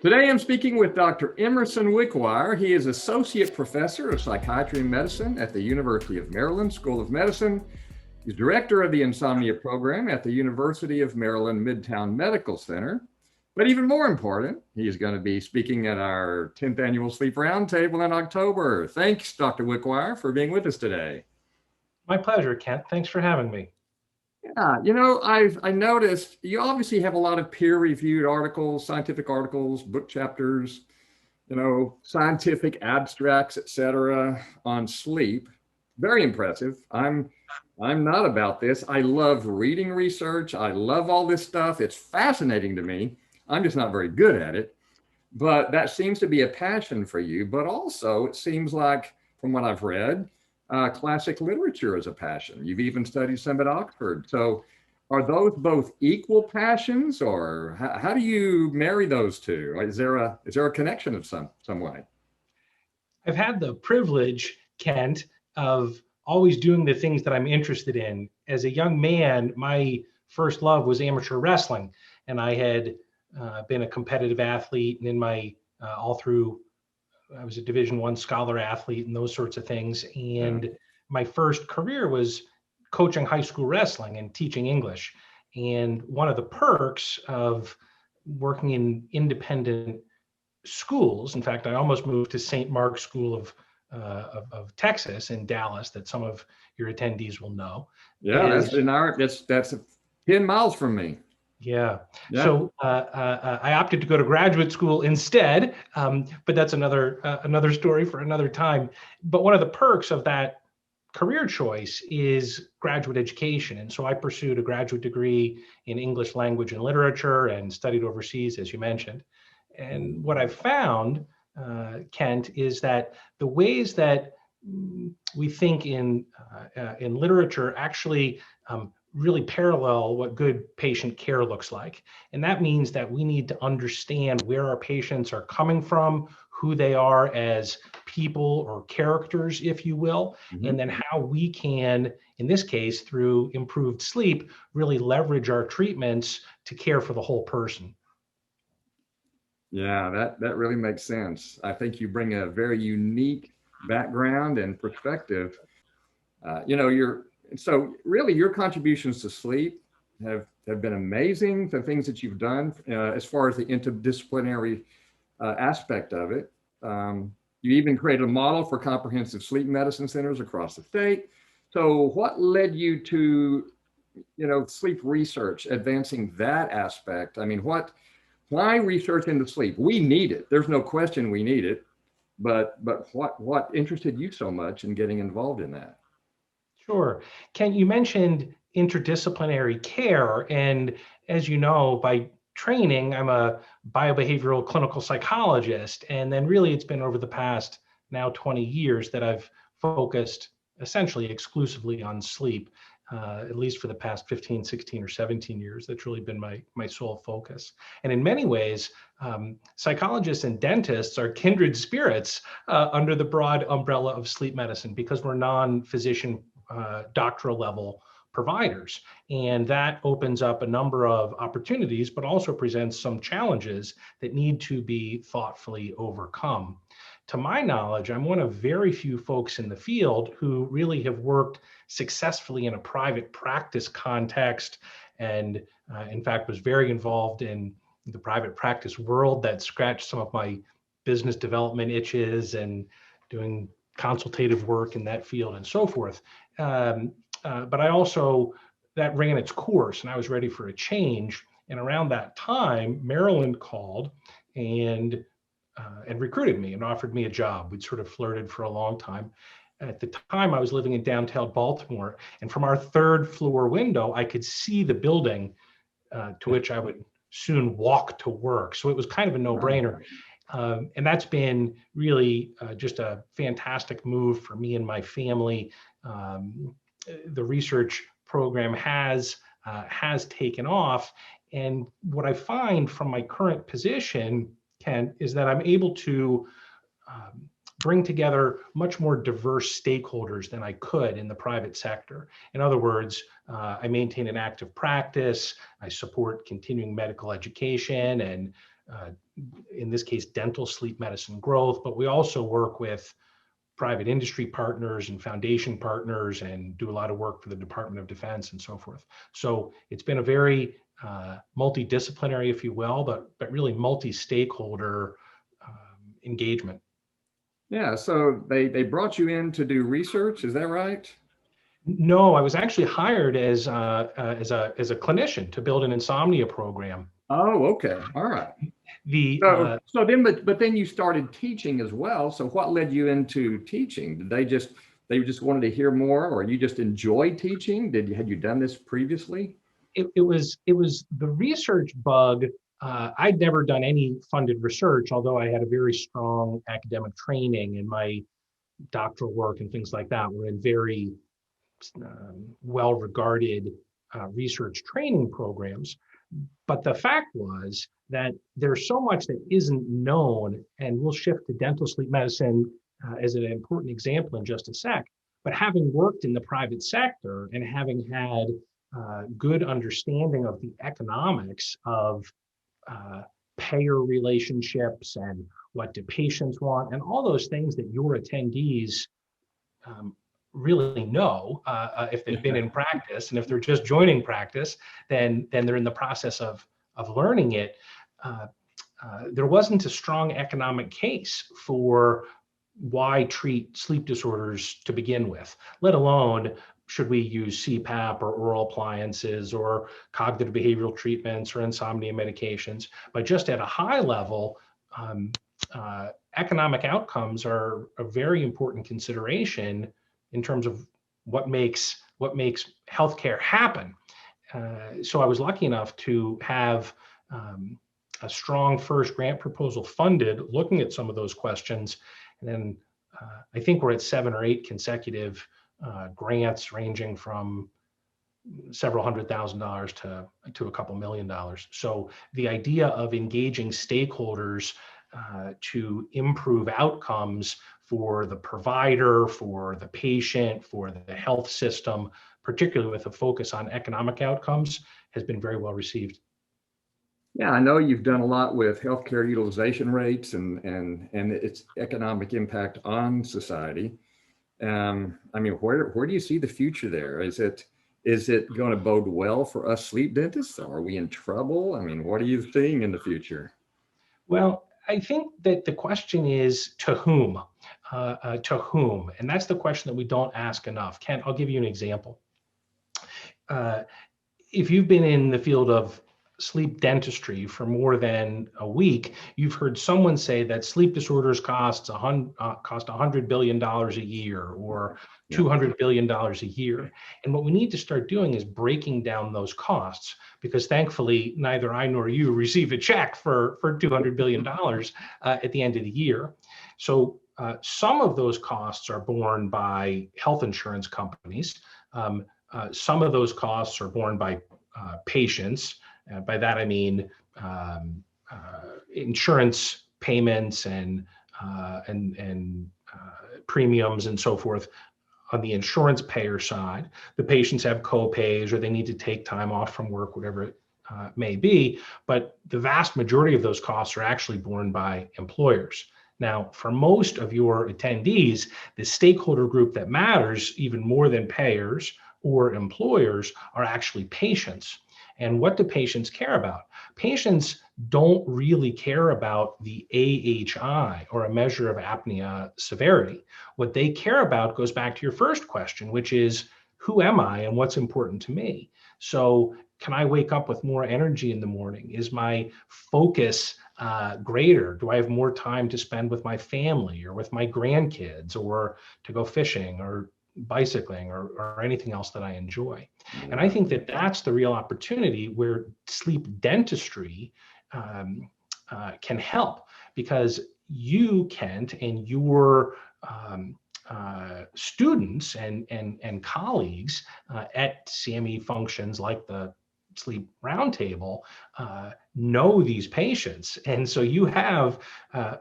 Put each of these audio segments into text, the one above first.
Today I'm speaking with Dr. Emerson Wickwire. He is Associate Professor of Psychiatry and Medicine at the University of Maryland School of Medicine. He's Director of the Insomnia Program at the University of Maryland Midtown Medical Center. But even more important, he's going to be speaking at our 10th Annual Sleep Roundtable in October. Thanks, Dr. Wickwire, for being with us today. My pleasure, Kent. Thanks for having me. Yeah, I noticed you obviously have a lot of peer-reviewed articles, scientific articles, book chapters, scientific abstracts, etc., on sleep. Very impressive. I'm not about this. I love reading research. I love all this stuff. It's fascinating to me. I'm just not very good at it. But that seems to be a passion for you. But also, it seems like, from what I've read, classic literature is a passion. You've even studied some at Oxford. So are those both equal passions, or how do you marry those two? Is there a connection of some way? I've had the privilege, Kent, of always doing the things that I'm interested in. As a young man, my first love was amateur wrestling, and I had been a competitive athlete, and in my all through I was a Division I scholar athlete and those sorts of things. And my first career was coaching high school wrestling and teaching English. And one of the perks of working in independent schools, in fact, I almost moved to St. Mark's School of Texas in Dallas, that some of your attendees will know. Yeah, that's 10 miles from me. Yeah. So I opted to go to graduate school instead, but that's another story for another time. But one of the perks of that career choice is graduate education. And so I pursued a graduate degree in English language and literature and studied overseas, as you mentioned. And what I've found, Kent, is that the ways that we think in literature actually really parallel what good patient care looks like. And that means that we need to understand where our patients are coming from, who they are as people or characters, if you will, and then how we can, in this case, through improved sleep, really leverage our treatments to care for the whole person. Yeah, that really makes sense. I think you bring a very unique background and perspective. So really your contributions to sleep have been amazing. The things that you've done as far as the interdisciplinary aspect of it. You even created a model for comprehensive sleep medicine centers across the state. So what led you to, sleep research, advancing that aspect? I mean, why research into sleep? We need it. There's no question we need it. But what interested you so much in getting involved in that? Sure. Ken, you mentioned interdisciplinary care. And as you know, by training, I'm a biobehavioral clinical psychologist. And then really it's been over the past now 20 years that I've focused essentially exclusively on sleep, at least for the past 15, 16, or 17 years. That's really been my sole focus. And in many ways, psychologists and dentists are kindred spirits under the broad umbrella of sleep medicine because we're non-physician doctoral level providers. And that opens up a number of opportunities, but also presents some challenges that need to be thoughtfully overcome. To my knowledge, I'm one of very few folks in the field who really have worked successfully in a private practice context, and in fact was very involved in the private practice world that scratched some of my business development itches and doing consultative work in that field and so forth. But I also, that ran its course and I was ready for a change. And around that time, Maryland called and recruited me and offered me a job. We'd sort of flirted for a long time. At the time, I was living in downtown Baltimore, and from our third floor window, I could see the building to which I would soon walk to work. So it was kind of a no-brainer. And that's been really just a fantastic move for me and my family. The research program has taken off. And what I find from my current position, Ken, is that I'm able to bring together much more diverse stakeholders than I could in the private sector. In other words, I maintain an active practice, I support continuing medical education and in this case, dental sleep medicine growth, but we also work with private industry partners and foundation partners and do a lot of work for the Department of Defense and so forth. So it's been a very multidisciplinary, if you will, but really multi-stakeholder engagement. Yeah, so they brought you in to do research, is that right? No, I was actually hired as a clinician to build an insomnia program. Oh, okay. All right. The So then, but then you started teaching as well. So what led you into teaching? Did they just wanted to hear more, or you just enjoyed teaching? Had you done this previously? it was the research bug. I'd never done any funded research, although I had a very strong academic training, and my doctoral work and things like that were in very well-regarded research training programs. But the fact was that there's so much that isn't known, and we'll shift to dental sleep medicine as an important example in just a sec. But having worked in the private sector and having had good understanding of the economics of payer relationships and what do patients want and all those things that your attendees really know if they've been in practice, and if they're just joining practice, then they're in the process of learning it. There wasn't a strong economic case for why treat sleep disorders to begin with, let alone should we use CPAP or oral appliances or cognitive behavioral treatments or insomnia medications. But just at a high level, economic outcomes are a very important consideration in terms of what makes healthcare happen. So I was lucky enough to have a strong first grant proposal funded looking at some of those questions. And then I think we're at 7 or 8 consecutive grants ranging from several $100,000 to a couple $1 million. So the idea of engaging stakeholders to improve outcomes for the provider, for the patient, for the health system, particularly with a focus on economic outcomes, has been very well received. Yeah, I know you've done a lot with healthcare utilization rates and its economic impact on society. I mean, where do you see the future there? Is it going to bode well for us sleep dentists? Are we in trouble? I mean, what are you seeing in the future? Well, I think that the question is to whom? To whom? And that's the question that we don't ask enough. Ken, I'll give you an example. If you've been in the field of sleep dentistry for more than a week, you've heard someone say that sleep disorders cost $100 billion a year or $200 billion a year. And what we need to start doing is breaking down those costs, because thankfully, neither I nor you receive a check for $200 billion at the end of the year. So some of those costs are borne by health insurance companies. Some of those costs are borne by patients. By that I mean insurance payments and premiums and so forth. On the insurance payer side, the patients have co-pays or they need to take time off from work, whatever it may be. But the vast majority of those costs are actually borne by employers. Now, for most of your attendees, the stakeholder group that matters even more than payers or employers are actually patients. And what do patients care about? Patients don't really care about the AHI, or a measure of apnea severity. What they care about goes back to your first question, which is, who am I and what's important to me? So can I wake up with more energy in the morning? Is my focus greater? Do I have more time to spend with my family or with my grandkids, or to go fishing or bicycling or anything else that I enjoy? And I think that that's the real opportunity where sleep dentistry can help, because you, Kent, and your students and colleagues at CME functions like the Sleep Roundtable know these patients. And so you have a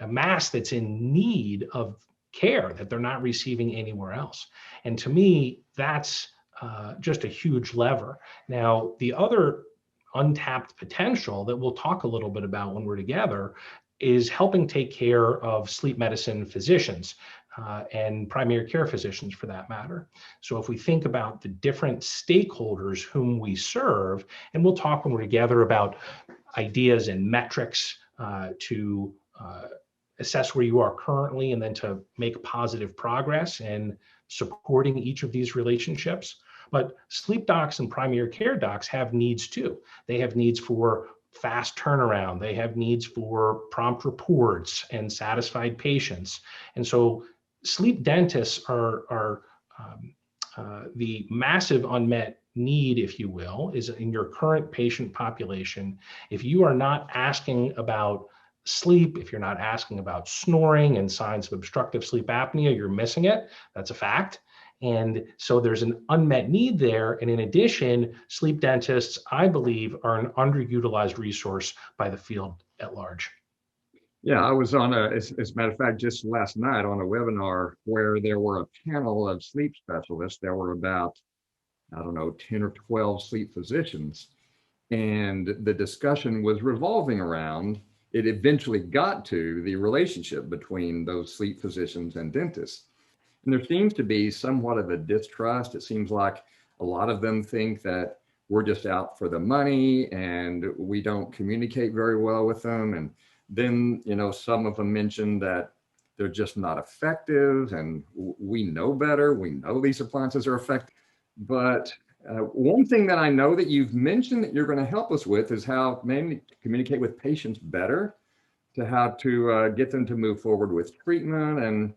mass that's in need of care that they're not receiving anywhere else. And to me, that's just a huge lever. Now, the other untapped potential that we'll talk a little bit about when we're together is helping take care of sleep medicine physicians and primary care physicians for that matter. So if we think about the different stakeholders whom we serve, and we'll talk when we're together about ideas and metrics to assess where you are currently and then to make positive progress in supporting each of these relationships. But sleep docs and primary care docs have needs too. They have needs for fast turnaround. They have needs for prompt reports and satisfied patients. And so sleep dentists are the massive unmet need, if you will, is in your current patient population. If you are not asking about sleep, if you're not asking about snoring and signs of obstructive sleep apnea, you're missing it. That's a fact. And so there's an unmet need there. And in addition, sleep dentists, I believe, are an underutilized resource by the field at large. Yeah, I was as a matter of fact, just last night on a webinar where there were a panel of sleep specialists. There were about, I don't know, 10 or 12 sleep physicians. And the discussion was revolving around, it eventually got to the relationship between those sleep physicians and dentists. And there seems to be somewhat of a distrust. It seems like a lot of them think that we're just out for the money and we don't communicate very well with them. And then, some of them mentioned that they're just not effective and we know better. We know these appliances are effective. But one thing that I know that you've mentioned that you're going to help us with is how mainly to communicate with patients better, to how to get them to move forward with treatment. And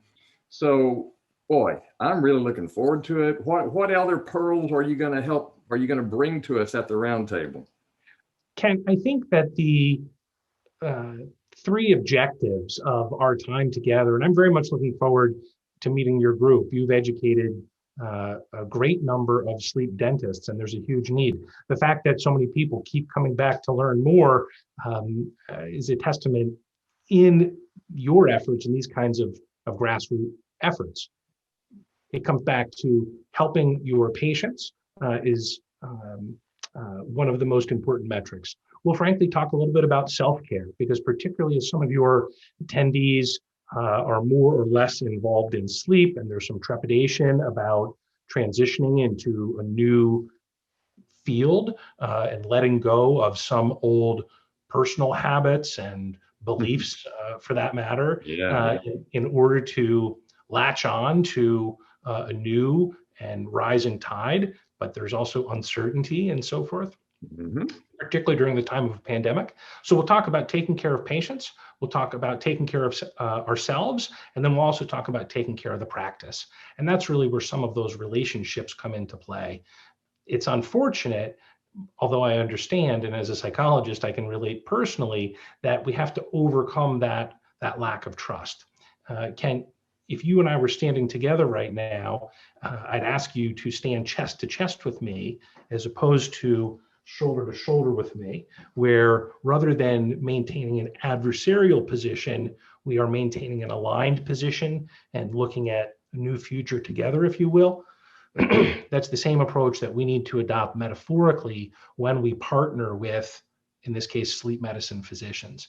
so, boy, I'm really looking forward to it. What other pearls are you going to bring to us at the roundtable? Ken, I think that the uh, three objectives of our time together, and I'm very much looking forward to meeting your group. You've educated a great number of sleep dentists, and there's a huge need. The fact that so many people keep coming back to learn more is a testament in your efforts in these kinds of grassroots efforts. It comes back to helping your patients is one of the most important metrics. We'll frankly talk a little bit about self-care because particularly as some of your attendees are more or less involved in sleep and there's some trepidation about transitioning into a new field and letting go of some old personal habits and beliefs for that matter Yeah. in order to latch on to a new and rising tide, but there's also uncertainty and so forth, Mm-hmm. particularly during the time of a pandemic. So we'll talk about taking care of patients, we'll talk about taking care of ourselves, and then we'll also talk about taking care of the practice. And that's really where some of those relationships come into play. It's unfortunate, although I understand, and as a psychologist, I can relate personally, that we have to overcome that lack of trust. Ken, if you and I were standing together right now, I'd ask you to stand chest to chest with me as opposed to shoulder to shoulder with me, where rather than maintaining an adversarial position, we are maintaining an aligned position and looking at a new future together, if you will. That's the same approach that we need to adopt metaphorically when we partner with, in this case, sleep medicine physicians,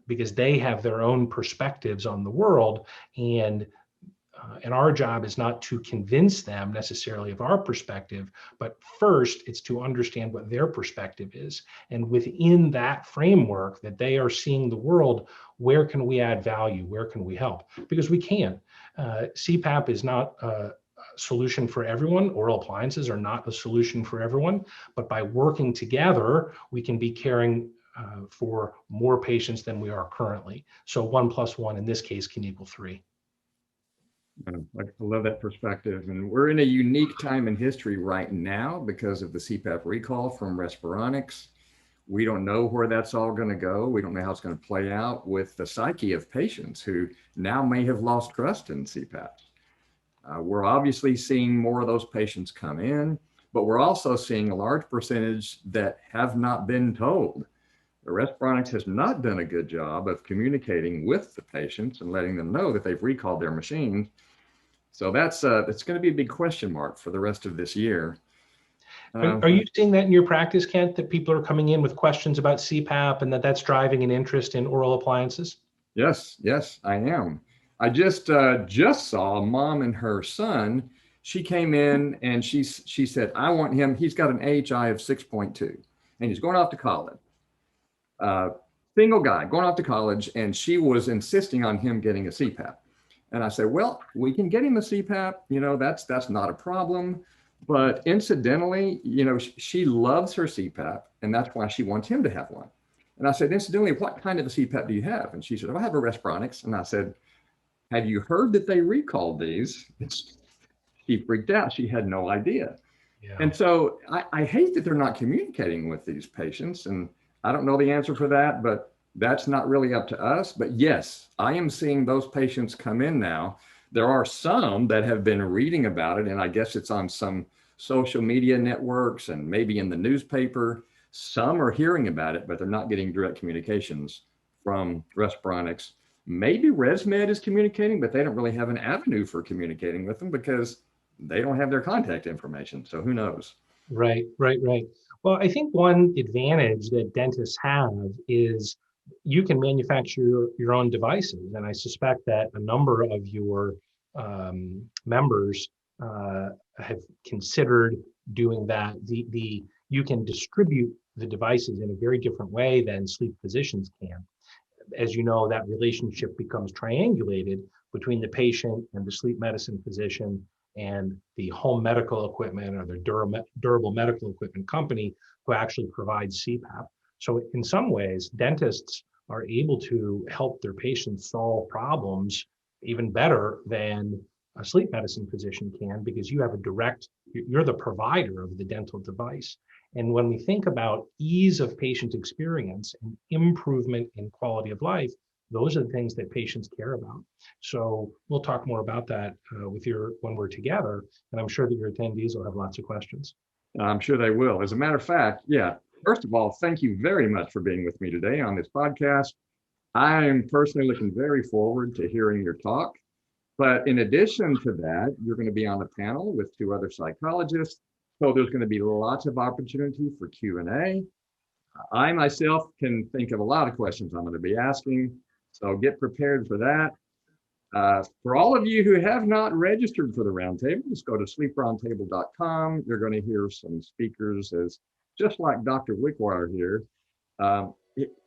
because they have their own perspectives on the world. And our job is not to convince them necessarily of our perspective, but first it's to understand what their perspective is. And within that framework that they are seeing the world, where can we add value? Where can we help? Because we can. CPAP is not a solution for everyone. Oral appliances are not a solution for everyone. But by working together, we can be caring for more patients than we are currently. So 1+1 in this case can equal 3. I love that perspective. And we're in a unique time in history right now because of the CPAP recall from Respironics. We don't know where that's all going to go. We don't know how it's going to play out with the psyche of patients who now may have lost trust in CPAP. We're obviously seeing more of those patients come in, but we're also seeing a large percentage that have not been told. The Respironics has not done a good job of communicating with the patients and letting them know that they've recalled their machines. So that's going to be a big question mark for the rest of this year. Are you seeing that in your practice, Kent, that people are coming in with questions about CPAP and that's driving an interest in oral appliances? Yes, I am. I just saw a mom and her son. She came in and she said, I want him. He's got an AHI of 6.2 and he's going off to college. Uh, Single guy going off to college, and she was insisting on him getting a CPAP. And I said, well, we can get him a CPAP. That's not a problem. But incidentally, she loves her CPAP, and that's why she wants him to have one. And I said, incidentally, what kind of a CPAP do you have? And she said, oh, I have a Respironics. And I said, have you heard that they recalled these? She freaked out. She had no idea. Yeah. And so I hate that they're not communicating with these patients. And I don't know the answer for that, but that's not really up to us. But yes, I am seeing those patients come in now. There are some that have been reading about it, and I guess it's on some social media networks and maybe in the newspaper. Some are hearing about it, but they're not getting direct communications from Respironics. Maybe ResMed is communicating, but they don't really have an avenue for communicating with them because they don't have their contact information. So who knows? Right. Well, I think one advantage that dentists have is you can manufacture your own devices. And I suspect that a number of your members have considered doing that. You can distribute the devices in a very different way than sleep physicians can. As you know, that relationship becomes triangulated between the patient and the sleep medicine physician and the home medical equipment or the durable medical equipment company who actually provides CPAP. So in some ways, dentists are able to help their patients solve problems even better than a sleep medicine physician can, because you're the provider of the dental device. And when we think about ease of patient experience and improvement in quality of life, those are the things that patients care about. So we'll talk more about that when we're together, and I'm sure that your attendees will have lots of questions. I'm sure they will. As a matter of fact, yeah. First of all, thank you very much for being with me today on this podcast. I'm personally looking very forward to hearing your talk. But in addition to that, you're going to be on a panel with 2 other psychologists. So there's going to be lots of opportunity for Q&A. I myself can think of a lot of questions I'm going to be asking. So get prepared for that. For all of you who have not registered for the Roundtable, just go to sleeproundtable.com. You're going to hear some speakers, just like Dr. Wickwire here.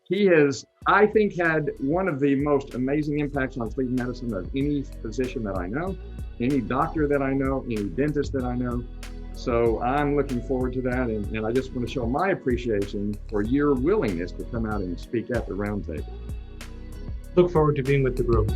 He has, I think, had one of the most amazing impacts on sleep medicine of any physician that I know, any doctor that I know, any dentist that I know. So I'm looking forward to that. And I just want to show my appreciation for your willingness to come out and speak at the Roundtable. Look forward to being with the group.